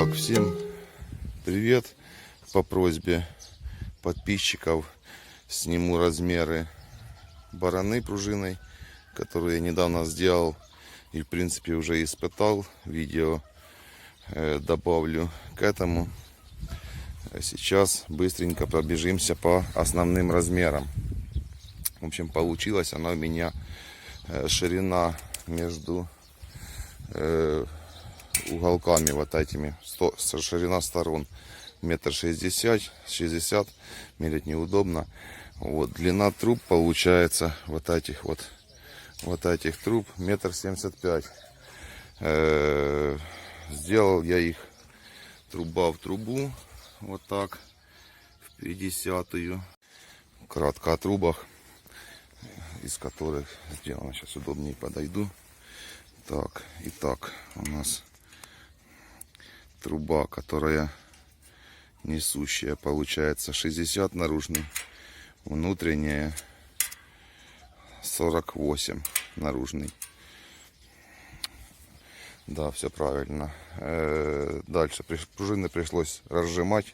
Так, всем привет. По просьбе подписчиков сниму размеры бараны пружиной, которые я недавно сделал и в принципе уже испытал. Видео добавлю к этому. Сейчас быстренько пробежимся по основным размерам. В общем, получилась она у меня ширина между уголками вот этими, ширина сторон 1,60 м, мерить неудобно. Вот длина труб получается вот этих труб 1,75 м. Сделал я их труба в трубу, вот так, в 50-ю. Кратко о трубах, из которых сделано. Сейчас удобнее подойду. Так, итак, у нас труба, которая несущая, получается 60 наружный, внутренняя 48 наружный. Да, все правильно. Дальше пружины пришлось разжимать.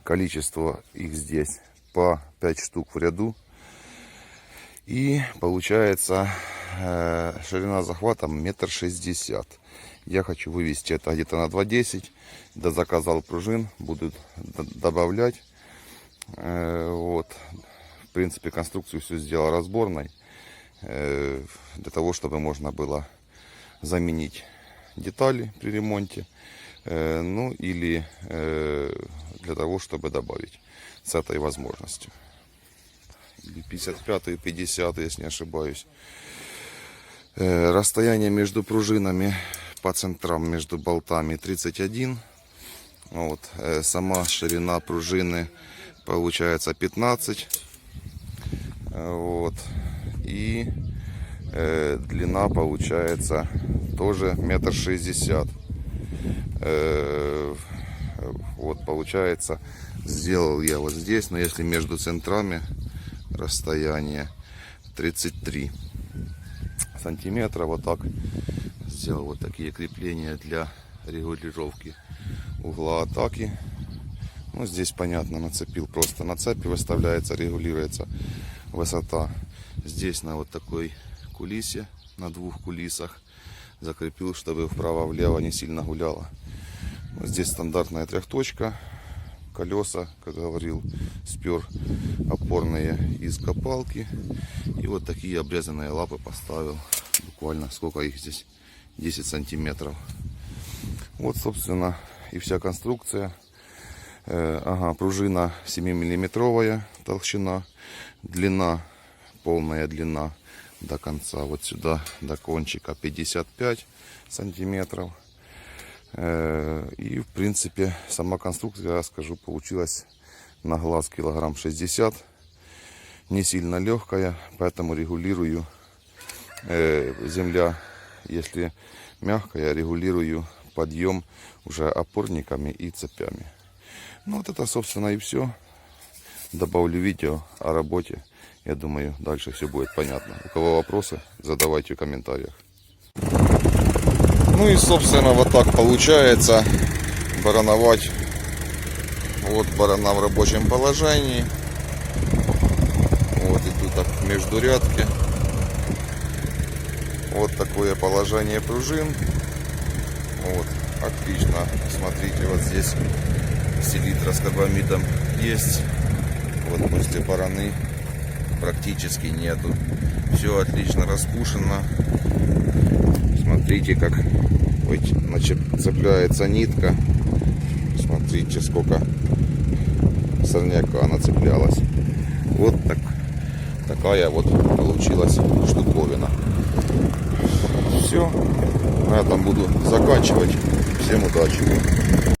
Количество их здесь по 5 штук в ряду. И получается ширина захвата 1,60 м. Я хочу вывести это где-то на 2,10 м. Да, заказал пружин, буду добавлять. Вот. В принципе, конструкцию все сделал разборной. Для того, чтобы можно было заменить детали при ремонте. Ну или для того, чтобы добавить с этой возможностью. 55 и 50, если не ошибаюсь. Расстояние между пружинами по центрам, между болтами 31. Вот. Сама ширина пружины получается 15. Вот. И длина получается тоже 1,60 м. Вот получается, сделал я вот здесь, но если между центрами расстояние 33 сантиметра, вот так сделал вот такие крепления для регулировки угла атаки. Ну, здесь понятно, нацепил просто на цепи, выставляется, регулируется высота. Здесь на вот такой кулисе, на двух кулисах закрепил, чтобы вправо-влево не сильно гуляло. Здесь стандартная трехточка. Колеса, как говорил, спер опорные из копалки. И вот такие обрезанные лапы поставил. Буквально сколько их здесь? 10 сантиметров. Вот, собственно, и вся конструкция. Пружина 7-миллиметровая толщина. Длина, полная длина до конца, вот сюда, до кончика 55 сантиметров. И в принципе сама конструкция, я скажу, получилась на глаз килограмм 60. Не сильно легкая, поэтому регулирую. Земля, если мягкая, регулирую подъем уже опорниками и цепями. Ну вот это, собственно, и все. Добавлю видео о работе. Я думаю, дальше все будет понятно. У кого вопросы, задавайте в комментариях. Ну и, собственно, вот так получается барановать. Вот барана в рабочем положении. Вот иду так в междурядке. Вот такое положение пружин. Вот, отлично. Смотрите, вот здесь селитра с карбамидом есть. Вот после бараны практически нету. Все отлично распушено. Смотрите, как цепляется нитка. Смотрите, сколько сорняка нацеплялась. Вот такая вот получилась штуковина. Все. На этом буду заканчивать. Всем удачи.